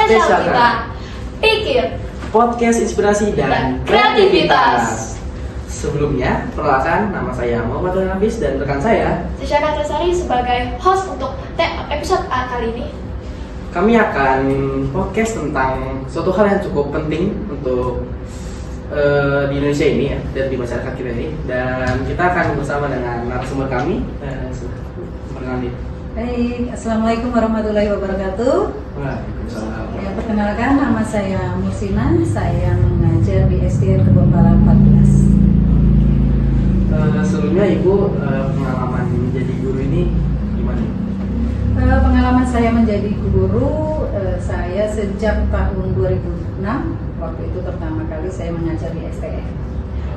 spesial kita Pikir Podcast inspirasi dan kreativitas. Sebelumnya, perkenalkan nama saya Muhammad Hafiz dan rekan saya Syahna Tresari sebagai host untuk episode A kali ini. Kami akan podcast tentang suatu hal yang cukup penting untuk di Indonesia ini ya, dan di masyarakat kita ini. Dan kita akan bersama dengan narasumber kami. Baik, Assalamualaikum warahmatullahi wabarakatuh. Waalaikumsalam. Ya, perkenalkan nama saya Mursina, saya mengajar di SDN Kebonpala 14. Sebelumnya Ibu, pengalaman menjadi guru ini gimana? Pengalaman saya menjadi guru, saya sejak tahun 2006, waktu itu pertama kali saya mengajar di STN.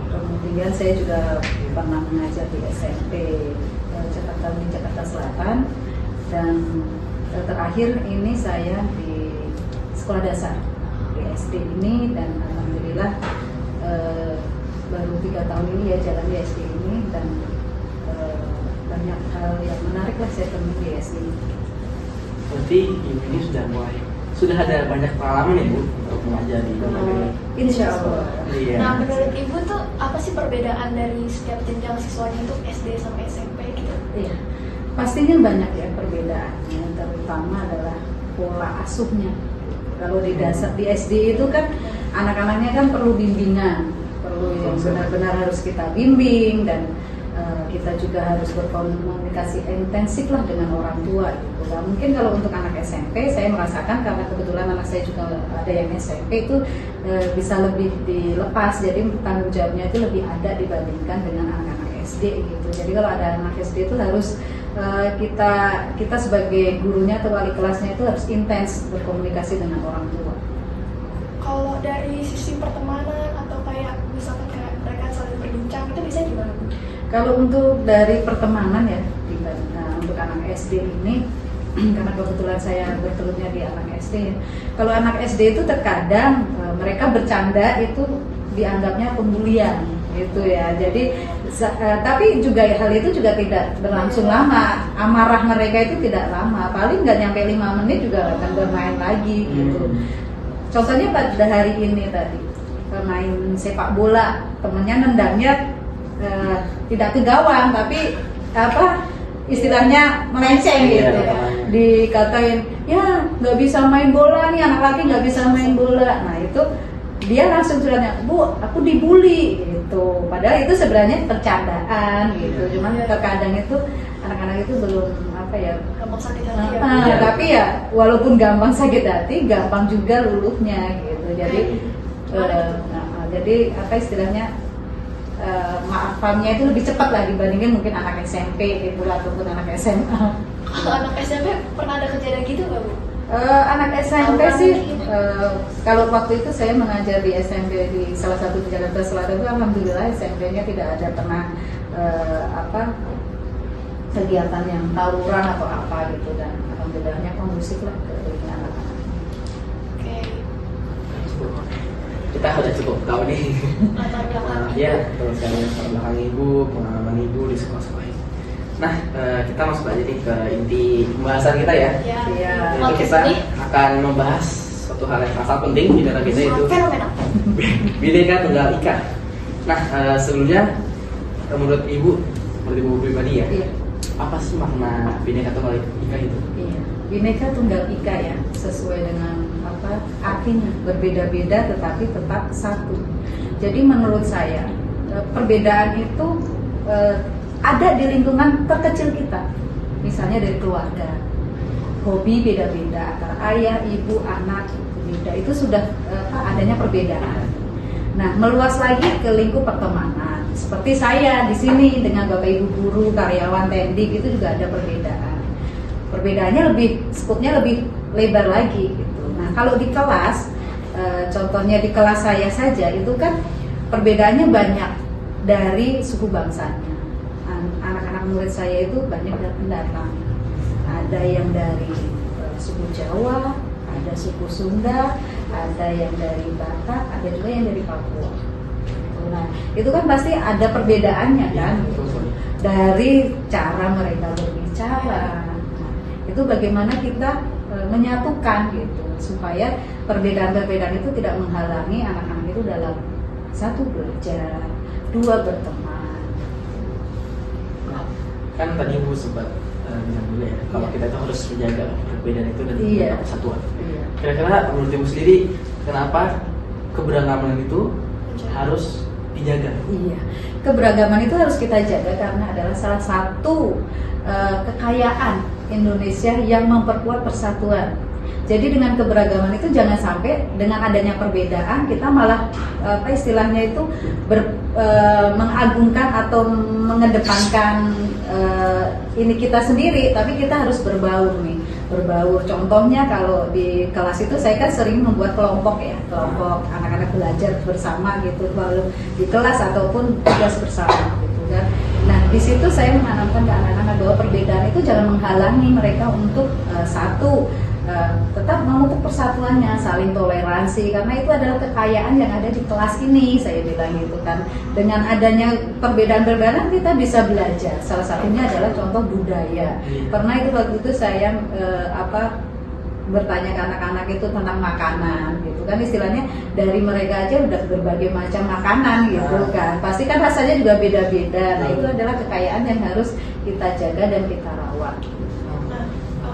Kemudian saya juga pernah mengajar di SMP di Jakarta Selatan, dan terakhir ini saya di sekolah dasar di SD ini, dan alhamdulillah baru 3 tahun ini ya jalan di SD ini, dan banyak hal yang menarik lah saya temui di SD ini. Berarti Ibu ini sudah ada banyak pengalaman ya Bu untuk mengajar di lembaga ini? Insya Allah. Iya. Nah, menurut Ibu tuh apa sih perbedaan dari setiap jenjang siswanya untuk SD sampai SMP gitu? Iya, pastinya banyak ya perbedaannya, terutama adalah pola asuhnya. Kalau di dasar di SD itu kan anak-anaknya kan perlu bimbingan, perlu yang benar-benar harus kita bimbing, dan kita juga harus berkomunikasi intensif lah dengan orang tua gitu. Nah, mungkin kalau untuk anak SMP saya merasakan, karena kebetulan anak saya juga ada yang SMP, itu bisa lebih dilepas, jadi tanggung jawabnya itu lebih ada dibandingkan dengan anak-anak SD gitu. Jadi kalau ada anak SD itu harus kita sebagai gurunya atau wali kelasnya itu harus intens berkomunikasi dengan orang tua. Kalau dari sisi pertemanan atau kayak misalkan kayak mereka saling berbincang itu bisa gimana Bu? Kalau untuk dari pertemanan ya, untuk anak SD ini, karena kebetulan saya bertelurnya di anak SD. Kalau anak SD itu terkadang mereka bercanda itu dianggapnya pembulian gitu ya. Jadi tapi juga hal itu juga tidak berlangsung lama. Amarah mereka itu tidak lama, paling nggak nyampe 5 menit juga akan bermain lagi gitu. Contohnya pada hari ini tadi main sepak bola, temennya nendangnya tidak ke gawang, tapi istilahnya melenceng gitu. Dikatain, ya nggak bisa main bola nih, anak laki nggak bisa main bola. Nah itu dia langsung curhatnya, Bu, aku dibully gitu. Padahal itu sebenarnya percandaan gitu. Cuman terkadang itu anak-anak itu belum Gampang sakit hati ya. tapi ya walaupun gampang sakit hati, gampang juga luluhnya gitu. Jadi jadi istilahnya maafannya itu lebih cepat lah dibandingin mungkin anak SMP gitu ataupun anak SMA. Kalau anak SMP pernah ada kejadian gitu nggak Bu? Anak SMP sih, kalau waktu itu saya mengajar di SMP di salah satu di Jakarta Selatan itu, alhamdulillah SMP-nya tidak ada pernah kegiatan yang tawuran atau apa gitu, dan alhamdulillahnya kondusif lah ke anak-anak. Oke. Kita sudah cukup tahu nih. Latar belakang. Ya, terus sekali latar belakang Ibu, pengalaman Ibu di sekolah-sekolah ini. Nah, kita masuk aja nih ke inti pembahasan kita ya. Ya. Iya. Yaitu kita akan membahas suatu hal yang sangat penting di dalam kita, itu Fenomena. Bhinneka Tunggal Ika. Nah, sebelumnya menurut Ibu pribadi ya, Iya. apa sih makna Bhinneka Tunggal Ika itu? Iya, Bhinneka Tunggal Ika ya, sesuai dengan artinya, berbeda-beda tetapi tetap satu. Jadi menurut saya perbedaan itu ada di lingkungan terkecil kita, misalnya dari keluarga, hobi beda-beda antara ayah, ibu, anak beda, itu sudah adanya perbedaan. Nah, meluas lagi ke lingkup pertemanan, seperti saya di sini dengan bapak ibu guru, karyawan, tendik, itu juga ada perbedaan. Perbedaannya skupnya lebih lebar lagi gitu. Nah, kalau di kelas, contohnya di kelas saya saja itu kan perbedaannya banyak dari suku bangsanya. Anak-anak murid saya itu banyak pendatang. Ada yang dari suku Jawa, ada suku Sunda, ada yang dari Batak, ada juga yang dari Papua. Nah, itu kan pasti ada perbedaannya kan, dari cara mereka berbicara. Nah, itu bagaimana kita menyatukan gitu, supaya perbedaan-perbedaan itu tidak menghalangi anak-anak itu dalam satu belajar, dua berteman. Nah, kan tadi Bu sempat bilang dulu ya, kalau Iya. kita itu harus menjaga perbedaan itu dan Iya. menjaga persatuan. Iya. Kira-kira menurut Ibu sendiri, kenapa keberagaman itu harus dijaga? Iya, keberagaman itu harus kita jaga karena adalah salah satu kekayaan Indonesia yang memperkuat persatuan. Jadi dengan keberagaman itu jangan sampai dengan adanya perbedaan kita malah istilahnya itu mengagungkan atau mengedepankan ini kita sendiri, tapi kita harus berbaur nih, berbaur. Contohnya kalau di kelas itu saya kan sering membuat kelompok ya, kelompok anak-anak belajar bersama gitu, lalu di kelas ataupun tugas bersama gitu kan. Nah di situ saya menanamkan ke anak-anak bahwa perbedaan itu jangan menghalangi mereka untuk tetap memupuk persatuannya, saling toleransi, karena itu adalah kekayaan yang ada di kelas ini, saya bilang gitu kan. Dengan adanya perbedaan-perbedaan kita bisa belajar. Salah satunya adalah contoh budaya. Pernah itu waktu itu saya bertanya ke anak-anak itu tentang makanan gitu kan, istilahnya dari mereka aja udah berbagai macam makanan gitu kan, pasti kan rasanya juga beda-beda. Nah itu adalah kekayaan yang harus kita jaga dan kita rawat. Nah,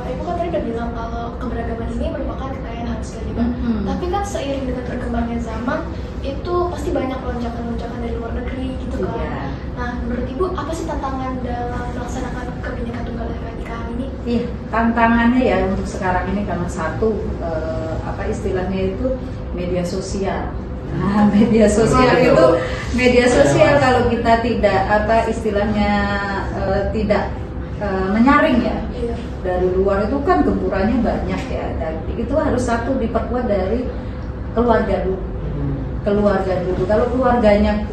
Ibu kan tadi udah bilang kalau keberagaman ini merupakan kekayaan harus kita jaga. Tapi kan seiring dengan berkembangnya zaman itu pasti banyak lonjakan-lonjakan dari luar negeri gitu kan. Iya. Nah, menurut Ibu apa sih tantangan dalam melaksanakan kebinekaan tunggal ika ini? Iya, tantangannya ya untuk sekarang ini karena satu istilahnya itu media sosial. Nah, media sosial itu kalau kita tidak istilahnya tidak menyaring ya. Iya. Dari luar itu kan gempurannya banyak ya, dan itu harus satu diperkuat dari keluarga dulu. Kalau keluarganya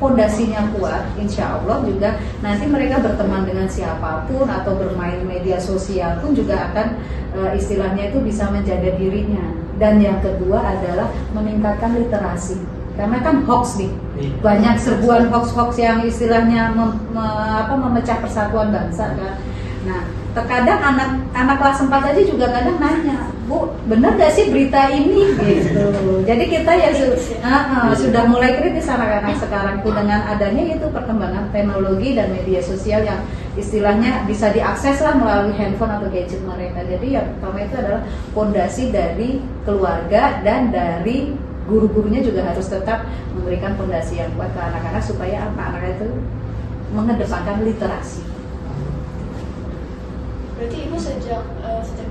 pondasinya kuat, insya Allah juga nanti mereka berteman dengan siapapun atau bermain media sosial pun juga akan istilahnya itu bisa menjaga dirinya. Dan yang kedua adalah meningkatkan literasi, karena kan hoax nih, banyak serbuan hoax yang istilahnya memecah persatuan bangsa kan. Nah, terkadang anak kelas 4 aja juga kadang nanya, Bu, benar gak sih berita ini? Gitu. Jadi kita ya sudah mulai kritis anak-anak sekarang tuh dengan adanya itu perkembangan teknologi dan media sosial yang istilahnya bisa diakses lah melalui handphone atau gadget mereka. Jadi yang pertama itu adalah fondasi dari keluarga dan dari guru-gurunya juga harus tetap memberikan fondasi yang kuat ke anak-anak supaya anak-anak itu mengedepankan literasi. Berarti Ibu sejak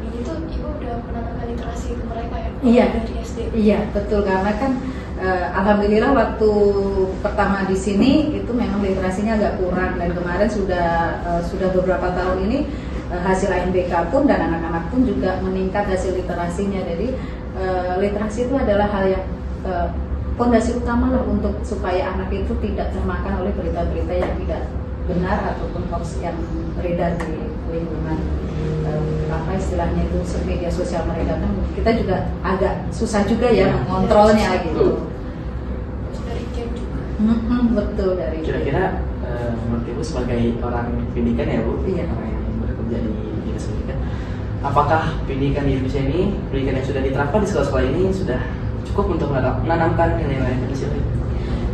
dini tuh Ibu udah menanamkan literasi ke mereka ya? Iya. Dari SD. Iya, betul, karena kan alhamdulillah waktu pertama di sini itu memang literasinya agak kurang, dan kemarin sudah beberapa tahun ini hasil ANBK pun dan anak-anak pun juga meningkat hasil literasinya. Jadi literasi itu adalah hal yang fondasi utama lah untuk supaya anak itu tidak termakan oleh berita-berita yang tidak benar ataupun hoax yang beredar di lingkungan istilahnya itu media sosial mereka kan. Kita juga agak susah juga ya mengontrolnya gitu. Terus dari game juga. Betul, dari Kira-kira menurut Ibu sebagai orang pendidikan ya Bu, Iya. orang yang bekerja di dinas pendidikan, apakah pendidikan di Indonesia ini, pendidikan yang sudah diterapkan di sekolah-sekolah ini sudah cukup untuk menanamkan nilai-nilai Pancasila?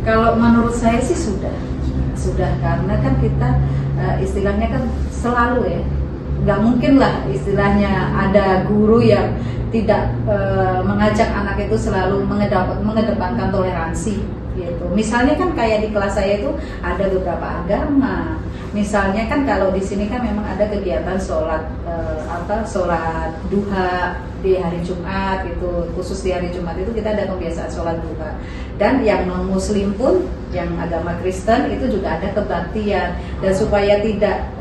Kalau menurut saya sih sudah, karena kan kita istilahnya kan selalu ya, nggak mungkin lah istilahnya ada guru yang tidak mengajak anak itu selalu mengedepankan toleransi gitu. Misalnya kan kayak di kelas saya itu ada beberapa agama. Misalnya kan kalau di sini kan memang ada kegiatan sholat duha di hari Jumat itu, khusus di hari Jumat itu kita ada kebiasaan sholat duha. Dan yang non Muslim pun, yang agama Kristen itu juga ada kebaktian. Dan supaya tidak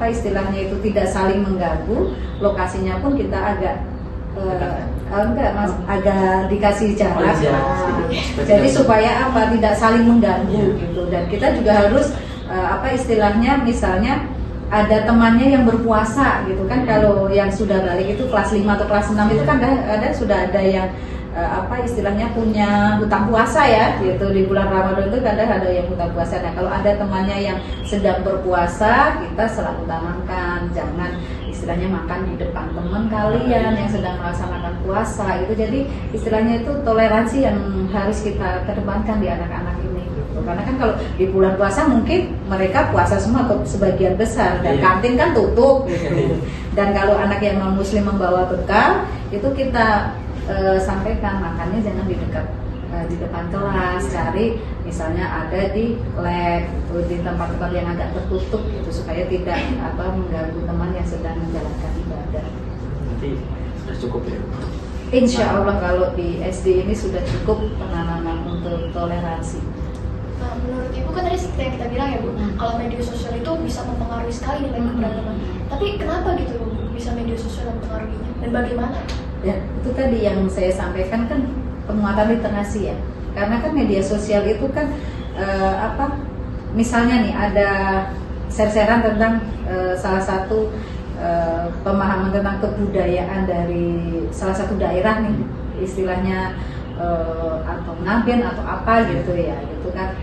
istilahnya itu tidak saling mengganggu, lokasinya pun kita agak agak dikasih jarak. Jadi supaya tidak saling mengganggu gitu. Dan kita juga harus istilahnya misalnya ada temannya yang berpuasa gitu kan. Kalau yang sudah balik itu kelas 5 atau kelas 6 itu kan kadang sudah ada yang apa istilahnya punya hutang puasa ya gitu. Di bulan Ramadan itu kadang ada yang hutang puasa. Nah kalau ada temannya yang sedang berpuasa, kita selalu tanamkan jangan istilahnya makan di depan teman kalian yang sedang melaksanakan puasa gitu. Jadi istilahnya itu toleransi yang harus kita kedepankan di anak-anak ini gitu. Karena kan kalau di bulan puasa mungkin mereka puasa semua atau sebagian besar dan kantin kan tutup gitu. Dan kalau anak yang non muslim membawa bekal itu kita sampaikan makannya jangan di depan kelas, cari misalnya ada di lab gitu, di tempat-tempat yang agak tertutup gitu supaya tidak mengganggu teman yang sedang menjalankan ibadah. Nanti sudah cukup ya. Insya Allah kalau di SD ini sudah cukup penanaman untuk toleransi. Nah, menurut Ibu kan tadi seperti yang kita bilang ya Bu, kalau media sosial itu bisa mempengaruhi sekali nilai keberagaman. Tapi kenapa gitu Bu bisa media sosial mempengaruhinya dan bagaimana? Ya, itu tadi yang saya sampaikan kan penguatan literasi ya. Karena kan media sosial itu kan misalnya nih ada share-sharean tentang salah satu pemahaman tentang kebudayaan dari salah satu daerah nih, istilahnya atau ngaben atau apa gitu ya, gitu kan.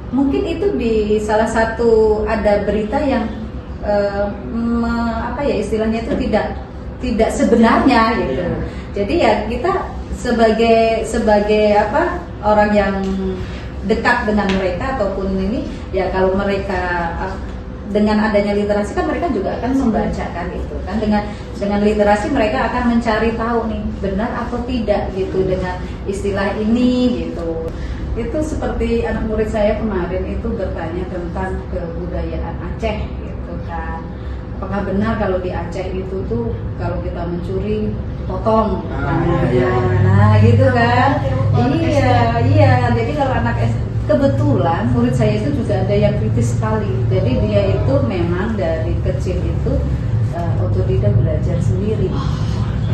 Mungkin itu di salah satu ada berita yang istilahnya itu tidak sebenarnya gitu. Jadi ya kita sebagai orang yang dekat dengan mereka ataupun ini ya, kalau mereka dengan adanya literasi kan mereka juga akan membacakan itu kan, dengan literasi mereka akan mencari tahu nih benar atau tidak gitu dengan istilah ini gitu. Itu seperti anak murid saya kemarin itu bertanya tentang kebudayaan Aceh gitu kan. Apakah benar kalau di Aceh itu tuh kalau kita mencuri potong? Nah gitu kan. Iya. Jadi kalau anak kebetulan murid saya itu juga ada yang kritis sekali. Jadi dia itu memang dari kecil itu otodidak belajar sendiri.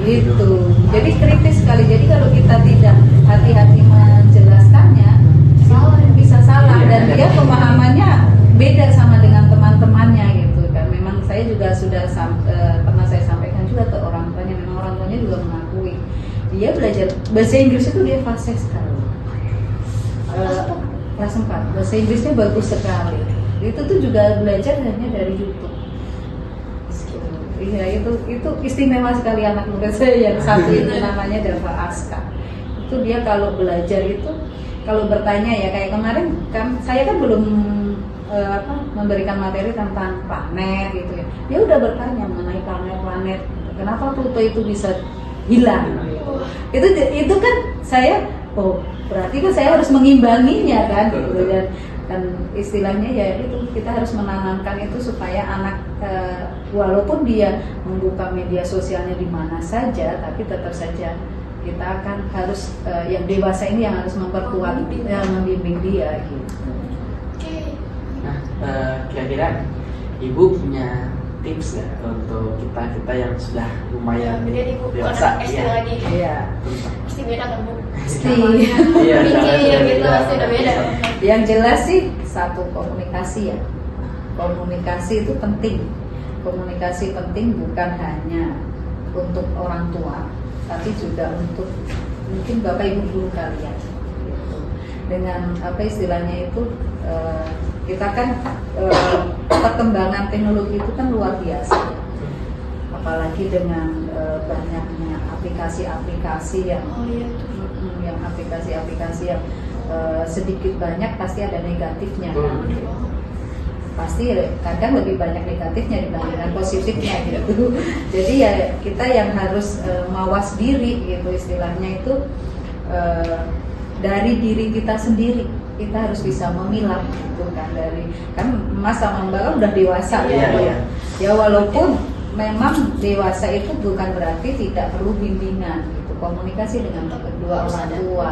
Gitu. Jadi kritis sekali. Jadi kalau kita tidak hati-hati menjelaskannya, bisa salah dan dia pemahamannya beda sama dengan teman-temannya gitu kan. Memang saya juga sudah pernah saya sampaikan juga ke orang tuanya, memang orang tuanya juga mengakui dia belajar bahasa Inggris itu dia fasih sekali. Kelas 4, bahasa Inggrisnya bagus sekali. Itu tuh juga belajar hanya dari YouTube. Iya, itu istimewa sekali anak murid saya yang satu itu namanya Dava Aska. Itu dia kalau belajar itu kalau bertanya ya kayak kemarin kan saya kan belum memberikan materi tentang planet gitu ya. Dia udah bertanya mengenai planet-planet. Kenapa Pluto itu bisa hilang? Itu kan saya berarti kan saya harus mengimbanginya kan gitu dan istilahnya ya itu kita harus menanamkan itu supaya anak walaupun dia membuka media sosialnya di mana saja tapi tetap saja kita akan harus yang dewasa ini yang harus memperkuat membimbing dia gitu. Nah, kira-kira Ibu punya tips nggak untuk kita yang sudah lumayan dewasa? Lagi. Iya. Pasti beda kan Bu? Pasti. Iya. Mikir gitu pasti udah beda. Yang jelas sih satu komunikasi ya. Komunikasi itu penting. Komunikasi penting bukan hanya untuk orang tua, tapi juga untuk mungkin bapak ibu guru kalian. Gitu. Dengan istilahnya itu kita kan perkembangan teknologi itu kan luar biasa, apalagi dengan banyaknya aplikasi-aplikasi yang aplikasi-aplikasi yang sedikit banyak pasti ada negatifnya kan? Pasti kadang lebih banyak negatifnya dibandingkan positifnya gitu. Jadi ya kita yang harus mawas diri gitu istilahnya itu dari diri kita sendiri. Kita harus bisa memilah gitu kan, dari kan Mas sama Mbak kan udah dewasa ya walaupun memang dewasa itu bukan berarti tidak perlu bimbingan gitu, komunikasi dengan kedua orang tua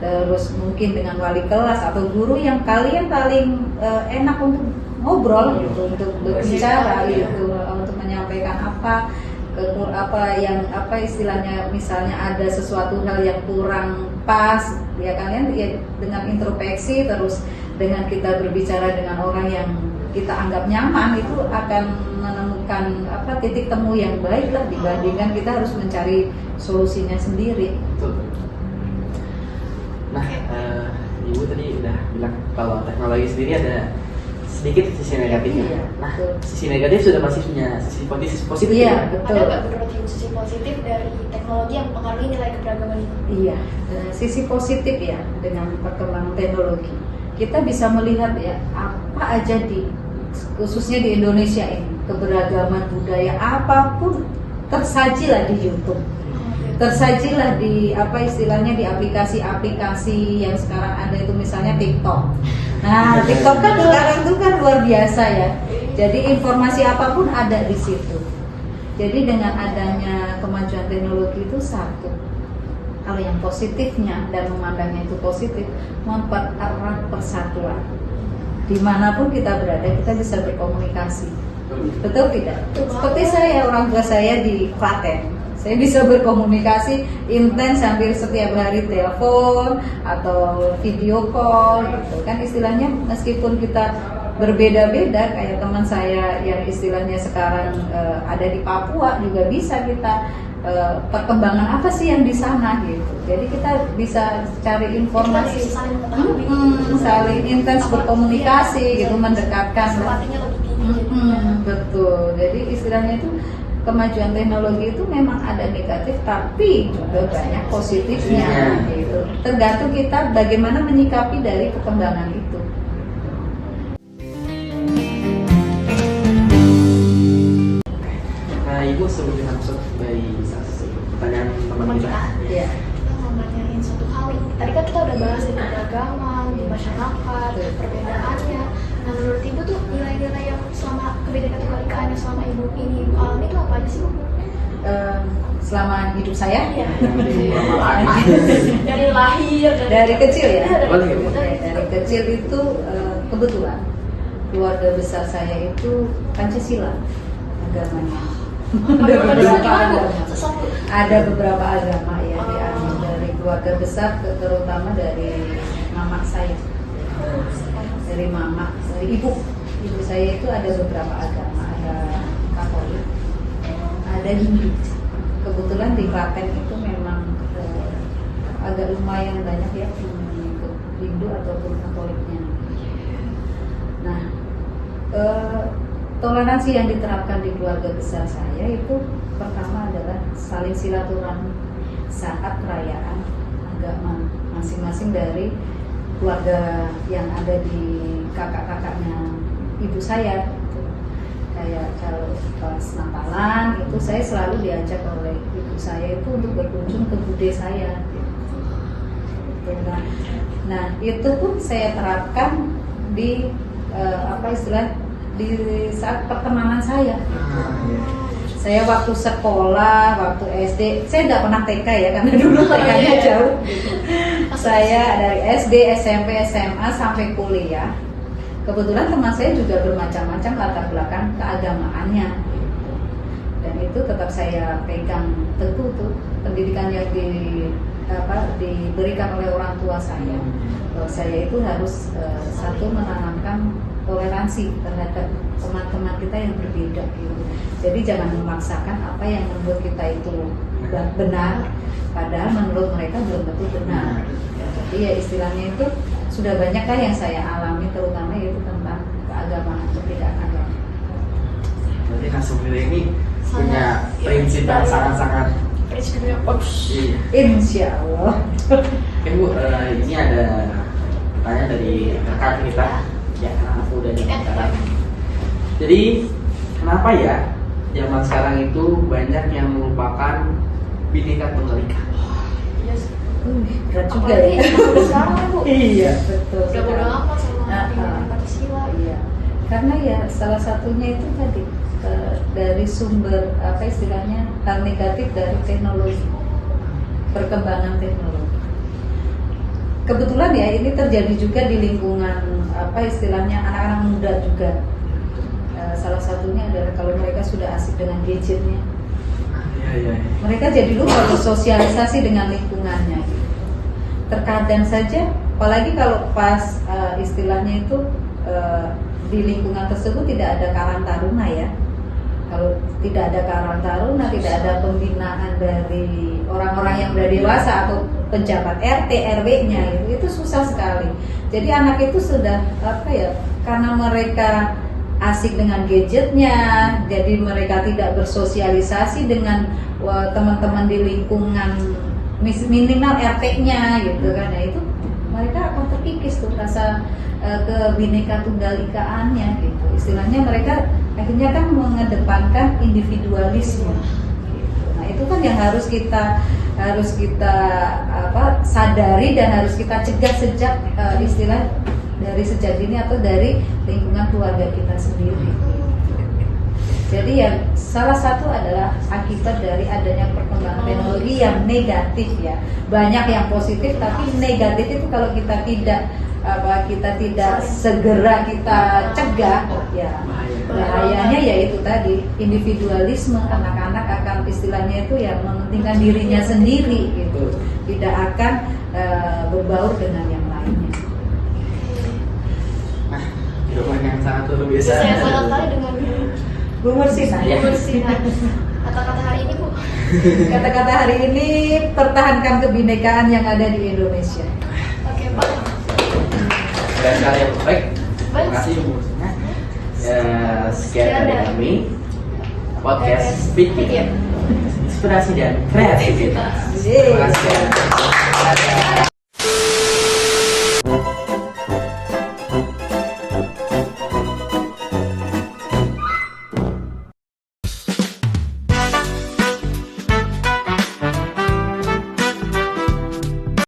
terus mungkin dengan wali kelas atau guru yang kalian paling enak untuk ngobrol gitu, untuk berbicara gitu, untuk menyampaikan apa istilahnya misalnya ada sesuatu hal yang kurang pas ya kalian ya dengan introspeksi terus dengan kita berbicara dengan orang yang kita anggap nyaman itu akan menemukan titik temu yang baik lah dibandingkan kita harus mencari solusinya sendiri. Betul. Nah, Ibu tadi udah bilang kalau teknologi sendiri ada sedikit sisi negatifnya. Iya, Nah, betul. sisi negatif sudah pasti punya sisi positif. Iya, ya? betul. Ada nggak menurut Ibu sisi positif dari teknologi yang mempengaruhi nilai keberagaman ini? Iya, sisi positif ya dengan perkembangan teknologi. Kita bisa melihat ya apa aja khususnya di Indonesia ini, keberagaman budaya apapun tersajilah di YouTube. Tersajilah di istilahnya di aplikasi-aplikasi yang sekarang ada itu, misalnya TikTok. Nah, TikTok kan sekarang itu kan luar biasa ya. Jadi informasi apapun ada di situ. Jadi dengan adanya kemajuan teknologi itu satu, kalau yang positifnya dan memandangnya itu positif, mempererat persatuan. Dimanapun kita berada, kita bisa berkomunikasi. Betul tidak? Seperti saya, orang tua saya di Klaten, saya bisa berkomunikasi intens hampir setiap hari, telepon atau video call gitu kan, istilahnya meskipun kita berbeda-beda, kayak teman saya yang istilahnya sekarang ada di Papua juga bisa kita perkembangan apa sih yang di sana gitu. Jadi kita bisa cari informasi, saling intens berkomunikasi gitu, mendekatkan. Betul. Jadi istilahnya itu kemajuan teknologi itu memang ada negatif, tapi juga banyak positifnya gitu. Tergantung kita bagaimana menyikapi dari perkembangan itu. Nah, Ibu sebelum masuk dari pertanyaan teman kita. Iya. Kita mau nanyain satu hal nih. Tadi kan kita udah bahas di keberagaman, di masyarakat, perbedaannya. Nah, menurut Ibu tuh nilai-nilai yang selama kebinekaan ketunggal yang selama Ibu ini alami itu apa aja sih, Bu? Selama hidup saya? Iya. Dari lahir, Dari kecil ya? Dari Dari kecil itu kebetulan keluarga besar saya itu Pancasila agamanya. Ada beberapa agama ya diambil dari keluarga besar, terutama dari mama saya, dari ibu saya itu ada beberapa agama, ada Katolik, ada Hindu. Kebetulan di Klaten itu memang agak lumayan banyak ya mengikut Hindu ataupun Katoliknya. Nah, toleransi yang diterapkan di keluarga besar saya itu pertama adalah saling silaturahmi saat perayaan agama masing-masing dari keluarga yang ada di kakak-kakaknya ibu saya. Kayak kalau pas Natalan itu saya selalu diajak oleh ibu saya itu untuk berkunjung ke bude saya. Nah, itu pun saya terapkan di di saat pertemanan saya. Saya waktu sekolah, waktu SD, saya nggak pernah TK ya, karena dulu TK-nya jauh. Saya dari SD, SMP, SMA sampai kuliah. Kebetulan teman saya juga bermacam-macam latar belakang keagamaannya. Dan itu tetap saya pegang teguh tuh pendidikan yang diberikan oleh orang tua saya. Bahwa saya itu harus satu menanamkan toleransi terhadap teman-teman kita yang berbeda gitu. Jadi jangan memaksakan apa yang menurut kita itu benar, padahal menurut mereka belum tentu benar. Jadi ya istilahnya itu sudah banyak kan yang saya alami, terutama itu tentang keagamaan, perbedaan agama. Berarti Kak Sumira ini punya prinsip yang sangat-sangat prinsipnya bagus. Iya. Insya Allah. Oke Bu, ini ada pertanyaan dari rekan kita. Ya, aku udah bicara. Jadi, kenapa ya zaman sekarang itu banyak yang melupakan Bhinneka Tunggal Ika? Berat juga ya. Sekarang Bu. Iya, betul. Udah bodo amat sama Nah, Pancasila. Iya. Karena ya salah satunya itu tadi dari sumber istilahnya hal negatif dari teknologi, perkembangan teknologi. Kebetulan ya ini terjadi juga di lingkungan istilahnya anak-anak muda juga. Salah satunya adalah kalau mereka sudah asik dengan gadgetnya, mereka jadi lupa bersosialisasi dengan lingkungannya. Terkadang saja, apalagi kalau pas istilahnya itu di lingkungan tersebut tidak ada karang taruna ya. Kalau tidak ada karang taruna, tidak ada pembinaan dari orang-orang yang sudah dewasa atau pejabat RT RW-nya, itu susah sekali. Jadi anak itu sudah apa ya? Karena mereka asik dengan gadgetnya, jadi mereka tidak bersosialisasi dengan teman-teman di lingkungan minimal RT-nya gitu kan. Nah itu mereka akan terkikis tuh rasa kebineka tunggal ikaannya gitu. Istilahnya mereka akhirnya kan mengedepankan individualisme gitu. Nah itu kan yang harus kita sadari dan harus kita cegah sejak istilah dari sejak dini atau dari lingkungan keluarga kita sendiri. Jadi ya salah satu adalah akibat dari adanya perkembangan teknologi yang negatif ya. Banyak yang positif tapi negatif itu kalau kita tidak segera kita cegah ya bahayanya yaitu tadi individualisme, anak-anak akan istilahnya itu ya mementingkan dirinya sendiri gitu, tidak akan berbaur dengan yang lainnya. Jawaban yang sangat luar biasa. Saya sangat kali dengan Bu Mursina. Kata-kata hari ini Bu. Kata-kata hari ini, pertahankan kebinekaan yang ada di Indonesia. Oke Pak. Dan sekali yang baik. Terima kasih Bu Mursina. Ya, sekian dari kami podcast Speaking, inspirasi dan kreativitas. Terima kasih.